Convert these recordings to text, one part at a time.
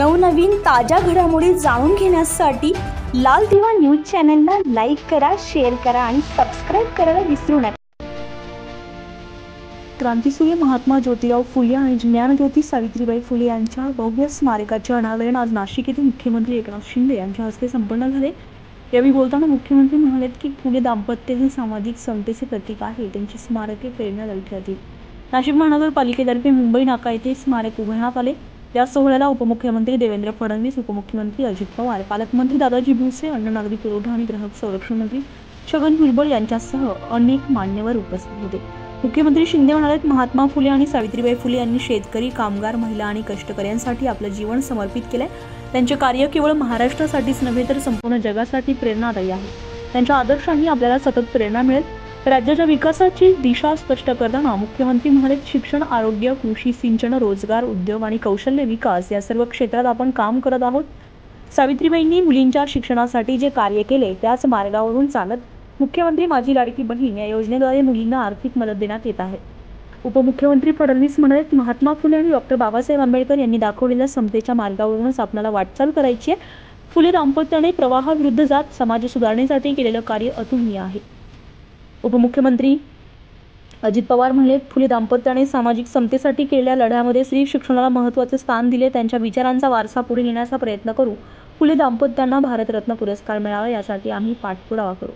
नवनवीन ताज्या घडामोडी जाणून घेण्यासाठी लाल दिवा न्यूज चॅनलला लाईक करा, शेअर करा आणि सबस्क्राइब करायला विसरू नका। क्रांतीसूर्य महात्मा ज्योतिराव फुले आणि ज्ञानज्योती सावित्रीबाई फुले यांच्या भव्य स्मारकाचे अनावरण आज नाशिक येथे मुख्यमंत्री एकनाथ शिंदे यांच्या हस्ते संपन्न झाले। यावेळी बोलताना मुख्यमंत्री म्हणाले की फुले दाम्पत्य हे सामाजिक समतेचे प्रतीक आहे, त्यांची स्मारके प्रेरणादायी ठरतील। नाशिक महानगरपालिकेतर्फे मुंबई नाका येथे स्मारक उभारण्यात आले। या सोहळ्याला उपमुख्यमंत्री देवेंद्र फडणवीस, उपमुख्यमंत्री अजित पवार, पालकमंत्री दादाजी भुसे, अन्न नागरी पुरवठा आणि ग्राहक संरक्षण मंत्री छगन भुजबळ यांच्यासह अनेक मान्यवर उपस्थित होते। मुख्यमंत्री शिंदे म्हणाले, महात्मा फुले आणि सावित्रीबाई फुले यांनी शेतकरी, कामगार, महिला आणि कष्टकऱ्यांसाठी आपलं जीवन समर्पित केले। त्यांचे कार्य केवळ महाराष्ट्रासाठीच नव्हे तर संपूर्ण जगासाठी प्रेरणादायी आहे। त्यांच्या आदर्शांनी आपल्याला सतत प्रेरणा मिळेल। राज्याच्या विकासाची दिशा स्पष्ट करताना मुख्यमंत्री म्हणाले, शिक्षण, आरोग्य, कृषी, सिंचन, रोजगार, उद्योग आणि कौशल्य विकास या सर्व क्षेत्रात आपण काम करत आहोत। सावित्रीबाईंनी मुलींच्या शिक्षणासाठी जे कार्य केले त्याच मार्गावरून चालत मुख्यमंत्री माझी लाडकी बहीण या योजनेद्वारे मुलींना आर्थिक मदत देण्यात येत आहे। उपमुख्यमंत्री फडणवीस म्हणाले, महात्मा फुले आणि डॉक्टर बाबासाहेब आंबेडकर यांनी दाखवलेल्या समतेच्या मार्गावरूनच आपल्याला वाटचाल करायची आहे। फुले दाम्पत्याने प्रवाहाविरुद्ध जात समाज सुधारणेसाठी केलेलं कार्य अतुलनीय आहे। उपमुख्यमंत्री अजित पवार म्हणाले, फुले दाम्पत्याने सामाजिक समतेसाठी केलेल्या लढ्यामध्ये स्त्री शिक्षणाला महत्त्वाचे स्थान दिले। त्यांच्या विचारांचा वारसा पुढे नेण्याचा प्रयत्न करू। फुले दाम्पत्यांना भारतरत्न पुरस्कार मिळावा यासाठी आम्ही पाठपुरावा करू।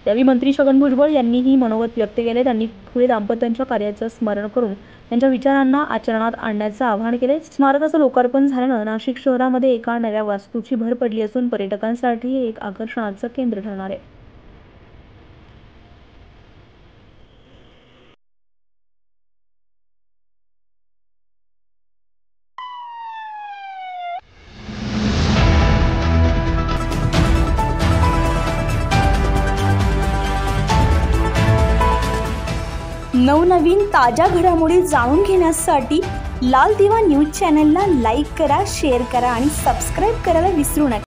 यावेळी मंत्री छगन भुजबळ यांनीही मनोगत व्यक्त केले। त्यांनी फुले दाम्पत्यांच्या कार्याचं स्मरण करून त्यांच्या विचारांना आचरणात आणण्याचं आवाहन केले। स्मारकाचं लोकार्पण झाल्यानं नाशिक शहरामध्ये एका नव्या वास्तूची भर पडली असून पर्यटकांसाठी एक आकर्षणाचं केंद्र ठरणार आहे। नवनवीन ताज्या घडामोडी जाणून घेण्यासाठी लाल दिवा न्यूज चॅनलला लाईक करा, शेअर करा आणि सबस्क्राइब करायला विसरू नका।